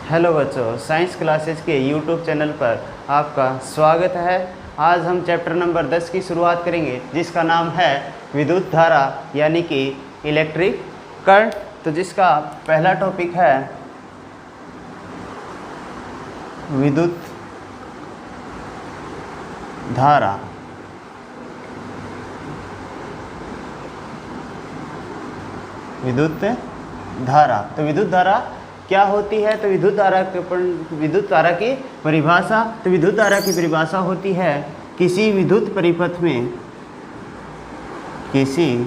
Hello बच्चों, science classes के YouTube channel पर आपका स्वागत है। आज हम चैप्टर नंबर 10 की शुरुआत करेंगे, जिसका नाम है विद्युत धारा यानी कि इलेक्ट्रिक करंट। तो जिसका पहला टॉपिक है विद्युत धारा। विद्युत धारा, तो विद्युत धारा क्या होती है? तो विद्युत धारा की परिभाषा। तो विद्युत धारा की परिभाषा होती है किसी विद्युत परिपथ में किसी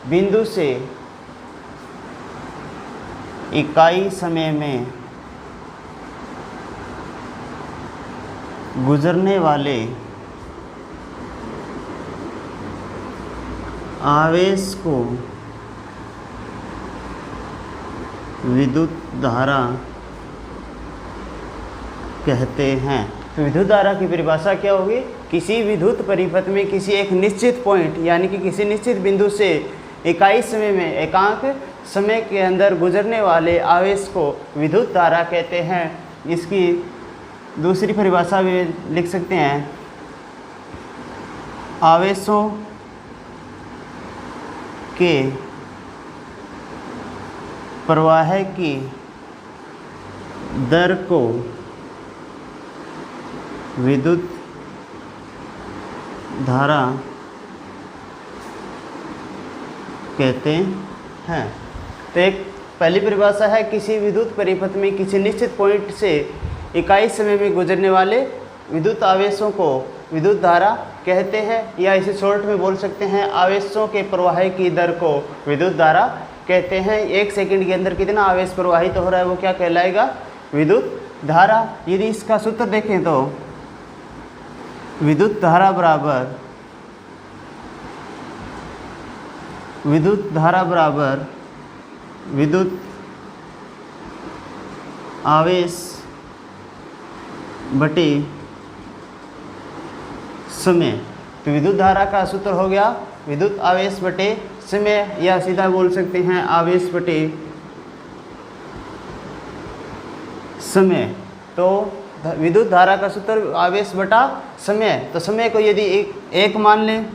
बिंदु से इकाई समय में गुजरने वाले आवेश को विद्युत धारा कहते हैं। तो विद्युत धारा की परिभाषा क्या होगी? किसी विद्युत परिपथ में किसी एक निश्चित पॉइंट यानी कि किसी निश्चित बिंदु से इकाई समय में एकांक समय के अंदर गुजरने वाले आवेश को विद्युत धारा कहते हैं। इसकी दूसरी परिभाषा भी लिख सकते हैं, आवेशों के प्रवाह की दर को विद्युत धारा कहते हैं। तो एक पहली परिभाषा है, किसी विद्युत परिपथ में किसी निश्चित पॉइंट से इकाई समय में गुजरने वाले विद्युत आवेशों को विद्युत धारा कहते हैं, या इसे शॉर्ट में बोल सकते हैं आवेशों के प्रवाह की दर को विद्युत धारा कहते हैं। एक सेकंड के अंदर कितना आवेश प्रवाहित हो रहा है वो क्या कहलाएगा? विद्युत धारा। यदि इसका सूत्र देखें तो विद्युत धारा बराबर विद्युत आवेश बटे समय। तो विद्युत धारा का सूत्र हो गया विद्युत आवेश बटे समय, या सीधा बोल सकते हैं आवेश बटे समय। तो विद्युत धारा का सूत्र आवेश बटा समय। तो समय को यदि एक मान लें,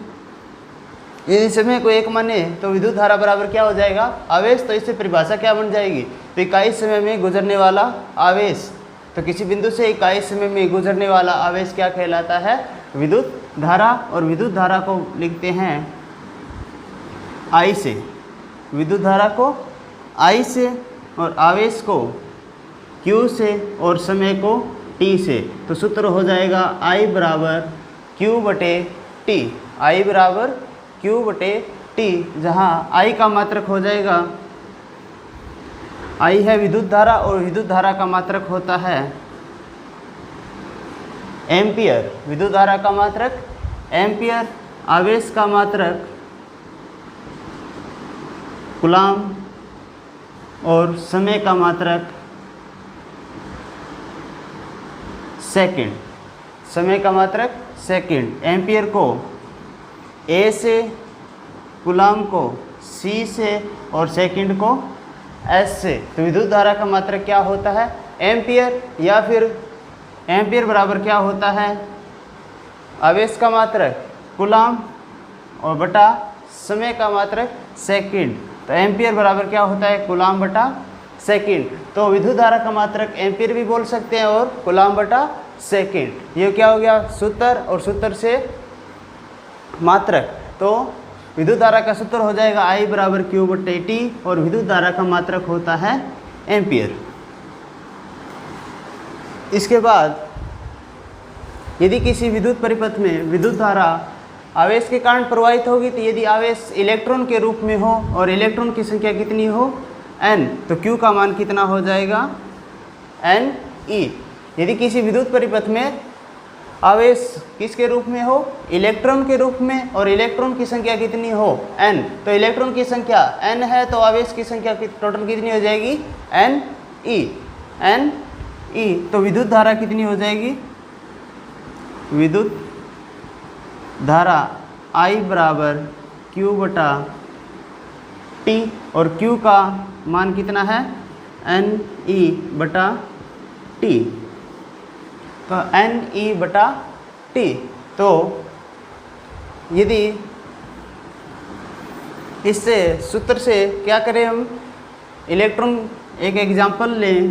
यदि समय को एक माने तो विद्युत धारा बराबर क्या हो जाएगा? आवेश। तो इससे परिभाषा क्या बन जाएगी? तो इकाई समय में गुजरने वाला आवेश। तो किसी बिंदु से इकाई समय में गुजरने वाला आवेश क्या कहलाता है? विद्युत धारा। और विद्युत धारा को लिखते हैं I से, विद्युत धारा को I से, और आवेश को Q से, और समय को T से। तो सूत्र हो जाएगा I बराबर Q बटे T। I बराबर Q बटे T, जहाँ I का मात्रक हो जाएगा, I है विद्युत धारा और विद्युत धारा का मात्रक होता है एम्पियर। विद्युत धारा का मात्रक एम्पियर, आवेश का मात्रक कूलाम, और समय का मात्रक सेकंड। समय का मात्रक सेकंड। एम्पियर को A से, कूलाम को C से, और सेकंड को S से। तो विद्युत धारा का मात्रक क्या होता है? एम्पियर। या फिर एम्पियर बराबर क्या होता है? आवेश का मात्रक कूलाम और बटा समय का मात्रक सेकंड। तो एम्पियर बराबर क्या होता है? कूलाम बटा सेकंड। तो विद्युत धारा का मात्रक एम्पियर भी बोल सकते हैं और कूलाम बटा सेकंड। ये क्या हो गया? सूत्र, और सूत्र से मात्रक। तो विद्युत धारा का सूत्र हो जाएगा I बराबर Q बटे T, और विद्युत धारा का मात्रक होता है एम्पियर। इसके बाद यदि किसी विद्युत परिपथ में विद्युत धारा आवेश के कारण प्रवाहित होगी, तो यदि आवेश इलेक्ट्रॉन के रूप में हो और इलेक्ट्रॉन की संख्या कितनी हो? N, तो Q का मान कितना हो जाएगा? Ne। यदि किसी विद्युत परिपथ में आवेश किसके रूप में हो? इलेक्ट्रॉन के रूप में, और इलेक्ट्रॉन की संख्या कितनी हो? N। तो इलेक्ट्रॉन की संख्या N है, तो आवेश की संख्या टोटल कितनी हो जाएगी? Ne। तो विद्युत धारा कितनी हो जाएगी? विद्युत धारा I बराबर Q बटा T, और Q का मान कितना है NE बटा T, तो NE बटा T। तो यदि इससे सूत्र से क्या करें हम, इलेक्ट्रॉन एक एग्जाम्पल लें,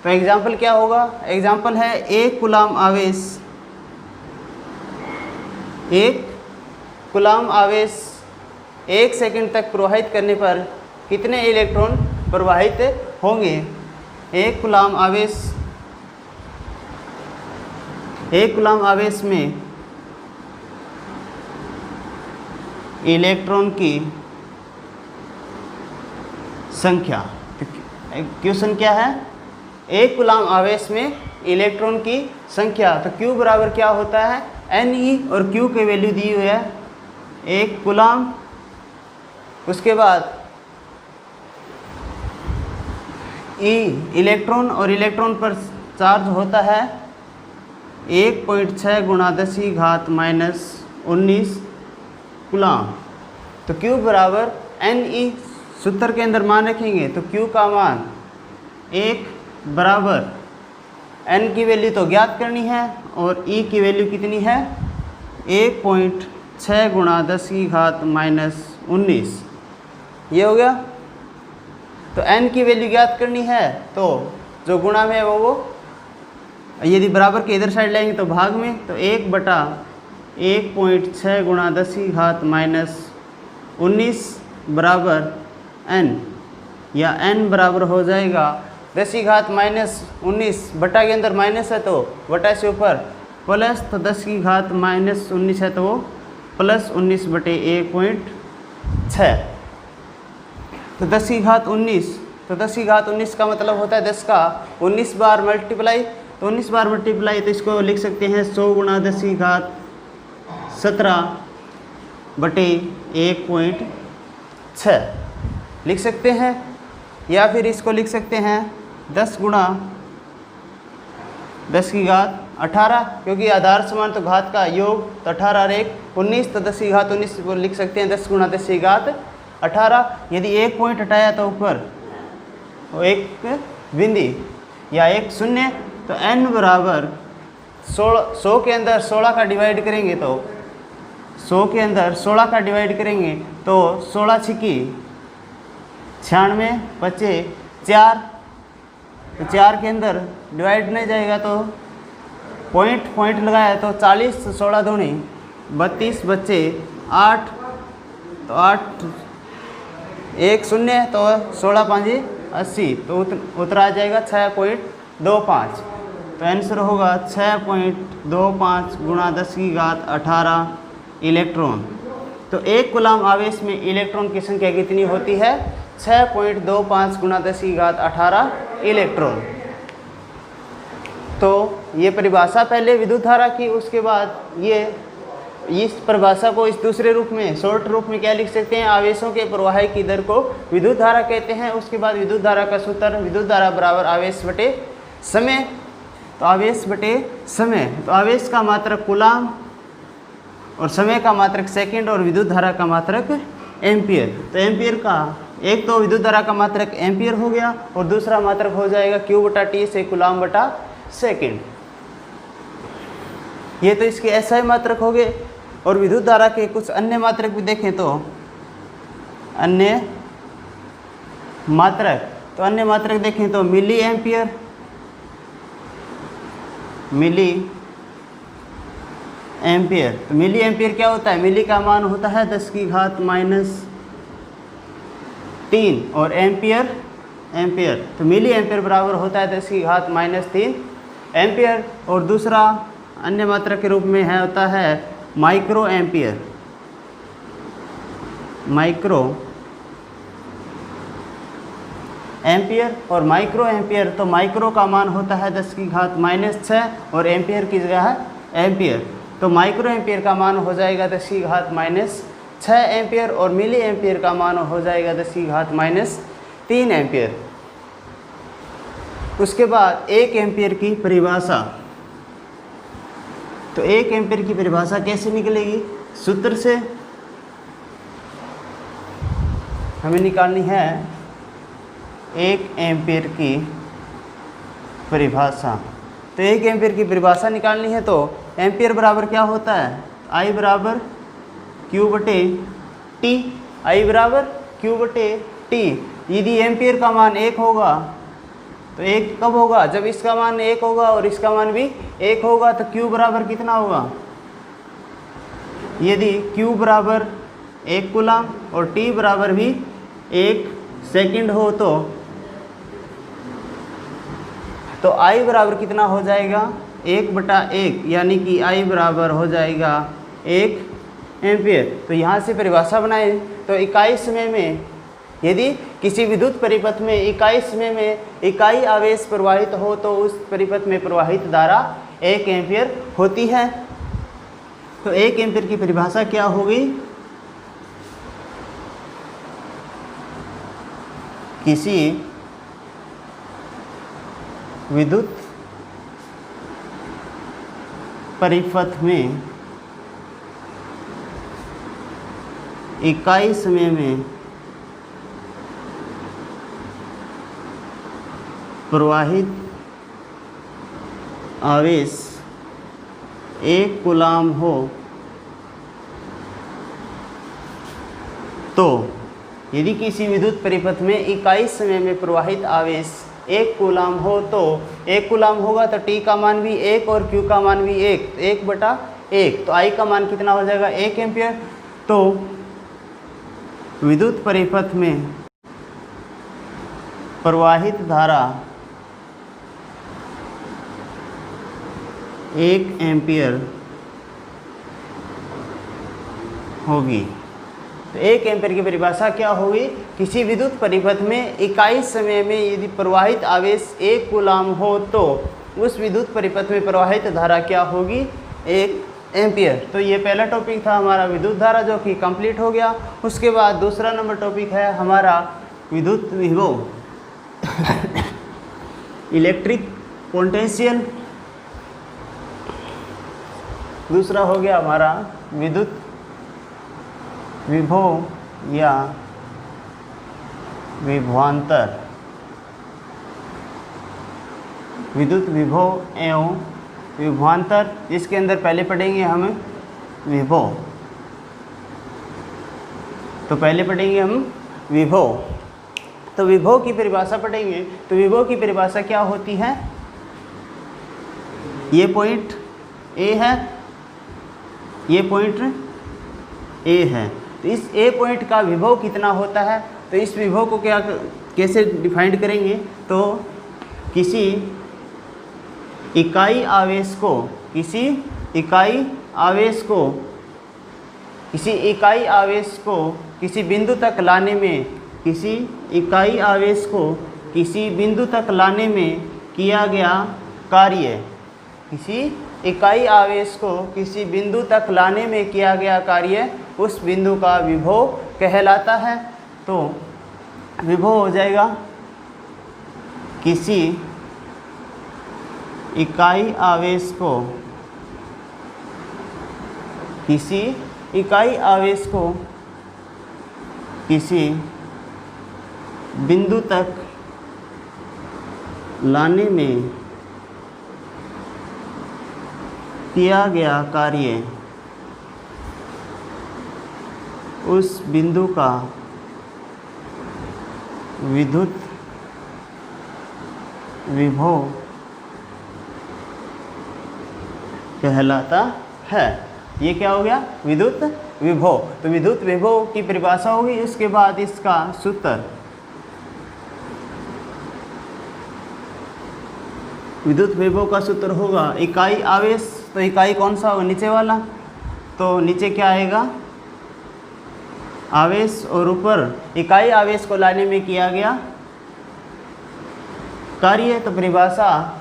तो एग्जाम्पल क्या होगा, एग्जाम्पल है 1 कूलाम आवेश, 1 कूलाम आवेश 1 सेकंड तक प्रवाहित करने पर कितने इलेक्ट्रॉन प्रवाहित होंगे। 1 कूलाम आवेश में इलेक्ट्रॉन की संख्या, क्वेश्चन क्या है, 1 कूलाम आवेश में इलेक्ट्रॉन की संख्या, तो Q बराबर क्या होता है Ne, और Q की वैल्यू दी हुई है 1 कूलाम। उसके बाद E इलेक्ट्रॉन, और इलेक्ट्रॉन पर चार्ज होता है 1.6 × 10⁻⁻19 कूलाम। तो Q बराबर Ne, सूत्र के अंदर मान रखेंगे तो Q का मान 1 बराबर N की वैल्यू तो ज्ञात करनी है, और E की वैल्यू कितनी है 1.6 × 10⁻⁻19, ये हो गया। तो N की वैल्यू ज्ञात करनी है, तो जो गुणा में है वो यदि बराबर के इधर साइड लाएंगे तो भाग में, तो 1 बटा 1.6 × 10⁻⁻19 बराबर N, या N बराबर हो जाएगा 10⁻⁻19, बटा के अंदर माइनस है तो बटा से ऊपर प्लस, तो 10⁻⁻19 है तो वो +19 बटे 1.6, तो 10⁻19, तो 10⁻19 का मतलब होता है 10 का 19 बार मल्टीप्लाई, तो 19 बार मल्टीप्लाई, तो इसको लिख सकते हैं 100 × 10⁻17 बटे 1.6 लिख सकते हैं, या फिर इसको लिख सकते हैं 10 × 10⁻18, क्योंकि आधार समान तो घात का योग, तो 18 और 1 19, तो 10⁻19 को लिख सकते हैं 10 × 10⁻18। यदि 1 पॉइंट हटाया तो ऊपर एक बिंदी या एक शून्य, तो n बराबर 100 के अंदर 16 का डिवाइड करेंगे, तो 100 के अंदर 16 का डिवाइड करेंगे तो 16 छिकी 96, बचे 4, तो 4 के अंदर डिवाइड नहीं जाएगा तो पॉइंट लगाया तो 40, 16 दूनी 32, बच्चे 8, तो 8 1 शून्य, तो 16 5 80, तो उतरा जाएगा 6.25, तो आंसर होगा 6.25 × 10⁻18 इलेक्ट्रॉन। तो 1 कूलाम आवेश में इलेक्ट्रॉन की संख्या कितनी होती है 6.25 × 10⁻18 इलेक्ट्रॉन। तो ये परिभाषा पहले विद्युत धारा की, उसके बाद ये इस परिभाषा को इस दूसरे रूप में, शॉर्ट रूप में क्या लिख सकते हैं, आवेशों के प्रवाह की दर को विद्युत धारा कहते हैं। उसके बाद विद्युत धारा का सूत्र, विद्युत धारा बराबर आवेश बटे समय, तो आवेश बटे समय, तो आवेश का मात्रक कूलाम और समय का मात्रक सेकंड और विद्युत धारा का मात्रक एम्पियर। तो एम्पियर का एक तो विद्युत धारा का मात्रक एम्पियर हो गया, और दूसरा मात्रक हो जाएगा Q बटा T से कूलाम बटा सेकंड। ये तो इसके SI मात्रक हो गए। और विद्युत धारा के कुछ अन्य मात्रक भी देखें तो अन्य मात्रक, तो अन्य मात्रक देखें तो मिली एम्पियर, मिली एम्पियर, तो मिली एम्पियर क्या होता है, मिली का मान होता है 10⁻³ और एम्पियर एम्पियर, तो मिली एम्पियर बराबर होता है 10⁻³ एम्पियर। और दूसरा अन्य मात्रा के रूप में है होता है माइक्रो एम्पियर, माइक्रो एम्पियर और माइक्रो एम्पियर, तो माइक्रो का मान होता है 10⁻⁻6 और एम्पियर की जगह है एम्पियर, तो माइक्रो एम्पियर का मान हो जाएगा 10⁻6 एम्पियर और मिली एम्पियर का मान हो जाएगा 10⁻³ एम्पियर। उसके बाद 1 एम्पियर की परिभाषा, तो 1 एम्पीयर की परिभाषा कैसे निकलेगी? सूत्र से हमें निकालनी है 1 एम्पीयर की परिभाषा। तो 1 एम्पीयर की परिभाषा निकालनी है तो एम्पीयर बराबर क्या होता है? I बराबर Q बटे T। I बराबर Q बटे T। यदि एम्पीयर का मान 1 होगा तो 1 कब होगा? जब इसका मान 1 होगा और इसका मान भी 1 होगा। तो Q बराबर कितना होगा? यदि Q बराबर 1 कूलम और T बराबर भी 1 सेकंड हो तो I बराबर कितना हो जाएगा? 1/1, यानी कि I बराबर हो जाएगा 1 एम्पीयर। तो यहाँ से परिभाषा बनाए तो इकाई समय में यदि किसी विद्युत परिपथ में इकाई समय में इकाई आवेश प्रवाहित हो तो उस परिपथ में प्रवाहित धारा 1 एम्पीयर होती है। तो 1 एम्पीयर की परिभाषा क्या होगी? किसी विद्युत परिपथ में इकाई समय में प्रवाहित आवेश 1 कूलम हो तो यदि किसी विद्युत परिपथ में इकाई समय में प्रवाहित आवेश 1 कूलम हो तो 1 कूलम होगा तो T का मान भी 1 और Q का मान भी 1, 1/1। तो I का मान कितना हो जाएगा? 1 एम्पीयर। तो विद्युत परिपथ में प्रवाहित धारा 1 एम्पीयर होगी। तो 1 एम्पीयर की परिभाषा क्या होगी? किसी विद्युत परिपथ में इकाई समय में यदि प्रवाहित आवेश 1 कूलम हो तो उस विद्युत परिपथ में प्रवाहित धारा क्या होगी? 1 एम्पीयर। तो ये पहला टॉपिक था हमारा विद्युत धारा, जो कि कंप्लीट हो गया। उसके बाद दूसरा नंबर टॉपिक है हमारा विद्युत विभव, इलेक्ट्रिक पोटेंशियल। दूसरा हो गया हमारा विद्युत विभव या विभवांतर। विद्युत विभव एवं विभवांतर, इसके अंदर पहले पढ़ेंगे हम विभव। तो पहले पढ़ेंगे हम विभव। तो विभव की परिभाषा पढ़ेंगे। तो विभव की परिभाषा क्या होती है? ये पॉइंट ए है, ये पॉइंट ए है। तो इस ए पॉइंट का विभव कितना होता है? तो इस विभव को कैसे डिफाइन करेंगे? तो किसी इकाई आवेश को किसी इकाई आवेश को किसी बिंदु तक लाने में किया गया कार्य, किसी इकाई आवेश को किसी बिंदु तक लाने में किया गया कार्य उस बिंदु का विभव कहलाता है। तो विभव हो जाएगा किसी इकाई आवेश को किसी बिंदु तक लाने में किया गया कार्य उस बिंदु का विद्युत विभव कहलाता है। ये क्या हो गया? विद्युत विभव। तो विद्युत विभव की परिभाषा होगी। उसके बाद इसका सूत्र, विद्युत विभव का सूत्र होगा इकाई आवेश। तो इकाई कौन सा होगा? नीचे वाला। तो नीचे क्या आएगा? आवेश, और ऊपर इकाई आवेश को लाने में किया गया कार्य। तो परिभाषा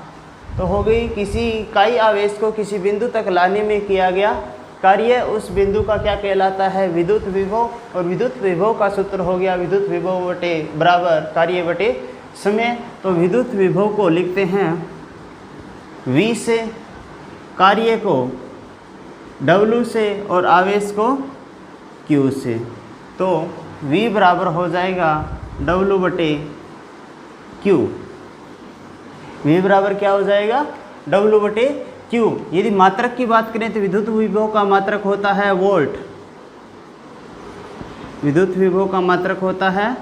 तो हो गई किसी इकाई आवेश को किसी बिंदु तक लाने में किया गया कार्य उस बिंदु का क्या कहलाता है? विद्युत विभव। और विद्युत विभव का सूत्र हो गया विद्युत विभव बटे बराबर कार्य बटे समय। तो विद्युत विभव को लिखते हैं V से, कार्य को W से और आवेश को Q से। तो V बराबर हो जाएगा W बटे Q। V बराबर क्या हो जाएगा? W बटे Q। यदि मात्रक की बात करें तो विद्युत विभव का मात्रक होता है वोल्ट। विद्युत विभव का मात्रक होता है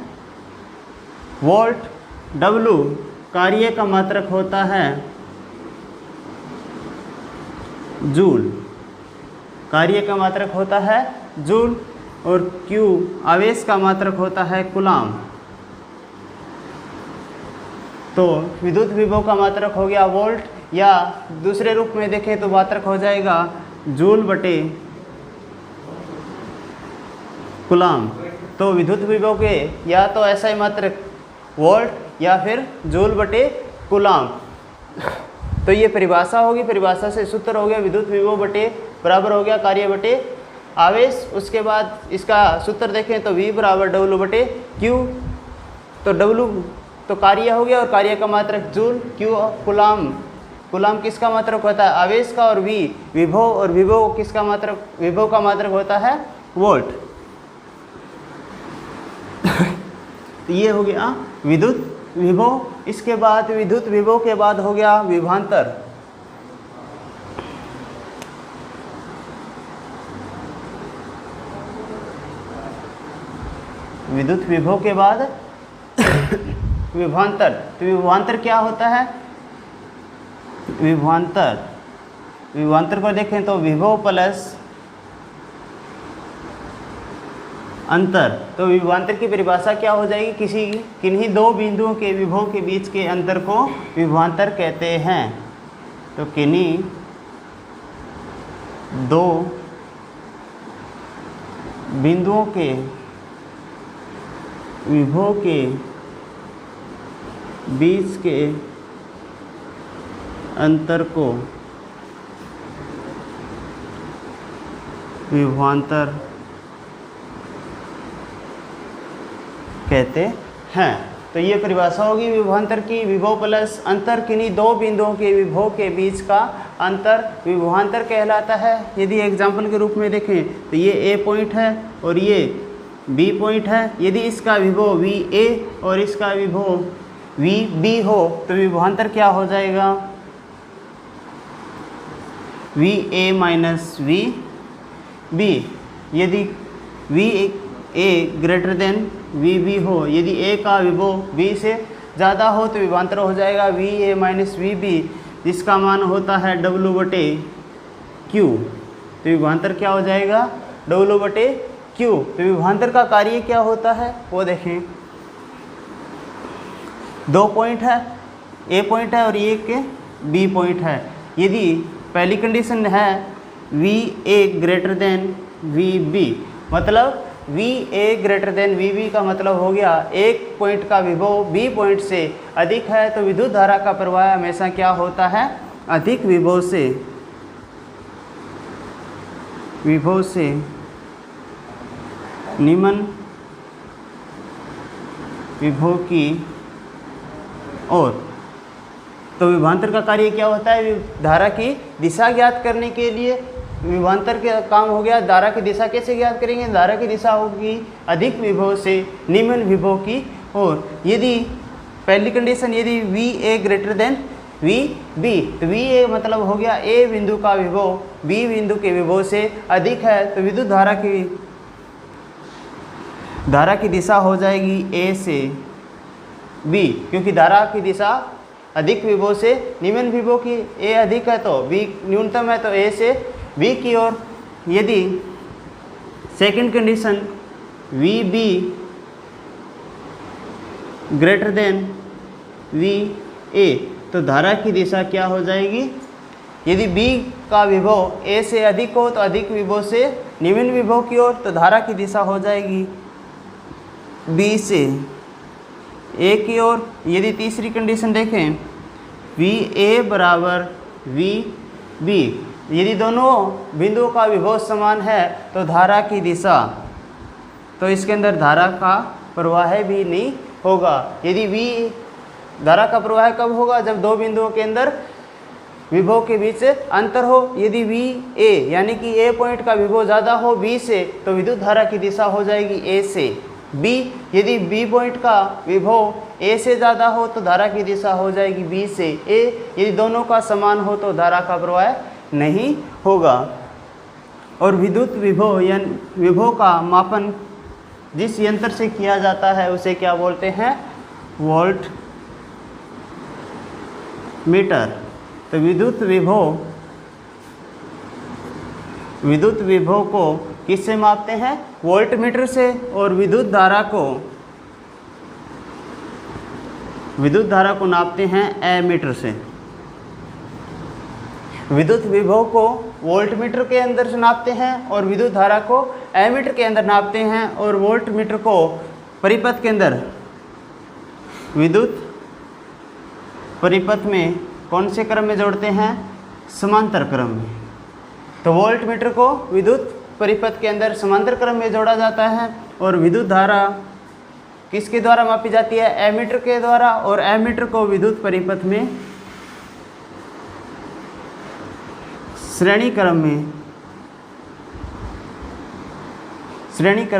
वोल्ट। W कार्य का मात्रक होता है जूल। कार्य का मात्रक होता है जूल। और Q आवेश का मात्रक होता है कूलाम। तो विद्युत विभव का मात्रक हो गया वोल्ट, या दूसरे रूप में देखें तो मात्रक हो जाएगा जूल बटे कूलाम। तो विद्युत विभव के या तो ऐसा ही मात्रक वोल्ट या फिर जूल बटे कूलाम। तो ये परिभाषा होगी, परिभाषा से सूत्र हो गया विद्युत विभव बटे बराबर हो गया कार्य बटे आवेश। उसके बाद इसका सूत्र देखें तो V बराबर W बटे Q। तो W तो कार्य हो गया और कार्य का मात्रक जूल, Q कूलाम। कूलाम किसका मात्रक होता है? आवेश का। और V विभव, और विभव किसका मात्रक? विभव का मात्रक होता है वोल्ट। तो ये हो गया विद्युत विभव। इसके बाद विद्युत विभव के बाद हो गया विभवांतर। विद्युत विभव के बाद विभवांतर। तो विभवांतर क्या होता है? विभवांतर को देखें तो विभव प्लस अंतर। तो विभवांतर की परिभाषा क्या हो जाएगी? किन्हीं दो बिंदुओं के विभव के बीच के अंतर को विभवांतर कहते हैं। तो किन्हीं दो बिंदुओं के विभव के बीच के अंतर को विभवांतर कहते हैं। तो ये परिभाषा होगी विभवांतर की। विभव प्लस अंतर, किन्हीं दो बिंदुओं के विभव के बीच का अंतर विभवांतर कहलाता है। यदि एग्जाम्पल के रूप में देखें तो ये A पॉइंट है और ये B पॉइंट है। यदि इसका विभव VA और इसका विभव VB हो तो विभवांतर क्या हो जाएगा? VA minus VB। यदि VA ग्रेटर देन VB हो, यदि A का विभव B से ज़्यादा हो तो विभवांतर हो जाएगा VA माइनस VB, जिसका मान होता है W बटे Q। तो विभवांतर क्या हो जाएगा? W बटे Q। तो विभवांतर का कार्य क्या होता है वो देखें। दो पॉइंट है, A पॉइंट है और ये के B पॉइंट है। यदि पहली कंडीशन है VA ग्रेटर देन VB, मतलब VA ग्रेटर देन VB का मतलब हो गया एक पॉइंट का विभव B पॉइंट से अधिक है, तो विद्युत धारा का प्रवाह हमेशा क्या होता है? अधिक विभव से निम्न विभव की ओर। तो विभवांतर का कार्य क्या होता है? धारा की दिशा ज्ञात करने के लिए विभवांतर का काम हो गया। धारा की दिशा कैसे ज्ञात करेंगे? धारा की दिशा होगी अधिक विभव से निम्न विभव की ओर। यदि पहली कंडीशन यदि VA ग्रेटर देन VB, तो VA मतलब हो गया A बिंदु का विभव B बिंदु के विभव से अधिक है, तो विद्युत धारा की दिशा हो जाएगी A से B, क्योंकि धारा की दिशा अधिक विभव से निम्न विभव की। A अधिक है तो B न्यूनतम है, तो A से B की ओर। यदि second condition VB greater than VA, तो धारा की दिशा क्या हो जाएगी? यदि B का विभव A से अधिक हो तो अधिक विभव से निम्न विभव की ओर, तो धारा की दिशा हो जाएगी B से A की ओर। यदि तीसरी कंडीशन देखें VA बराबर VB, यदि दोनों बिंदुओं का विभव समान है तो धारा की दिशा, तो इसके अंदर धारा का प्रवाह भी नहीं होगा। यदि धारा का प्रवाह कब होगा? जब दो बिंदुओं के अंदर विभव के बीच अंतर हो। यदि वी ए यानी कि ए पॉइंट का विभव ज़्यादा हो बी से तो विद्युत धारा की दिशा हो जाएगी ए से बी। यदि बी पॉइंट का विभव ए से ज़्यादा हो तो धारा की दिशा हो जाएगी बी से ए। यदि दोनों का समान हो तो धारा का प्रवाह नहीं होगा। और विद्युत विभव या विभव का मापन जिस यंत्र से किया जाता है उसे क्या बोलते हैं? Volt meter. तो विद्युत विभव को किससे मापते हैं? वोल्ट मीटर से। और विद्युत धारा को नापते हैं एमीटर से। विद्युत विभव को वोल्ट मीटर के अंदर से नापते हैं और विद्युत धारा को एमीटर के अंदर नापते हैं। और वोल्ट मीटर को परिपथ के अंदर विद्युत परिपथ में कौन से क्रम में जोड़ते हैं? समांतर क्रम में। तो वोल्ट मीटर को विद्युत परिपथ के अंदर समांतर क्रम में जोड़ा जाता है। और विद्युत धारा किसके द्वारा मापी जाती है? एमीटर के द्वारा। और एमीटर को विद्युत परिपथ में श्रेणी क्रम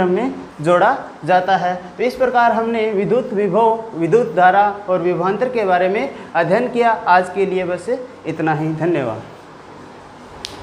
में जोड़ा जाता है। तो इस प्रकार हमने विद्युत विभव, विद्युत धारा और विभवांतर के बारे में अध्ययन किया। आज के लिए बस इतना ही। धन्यवाद।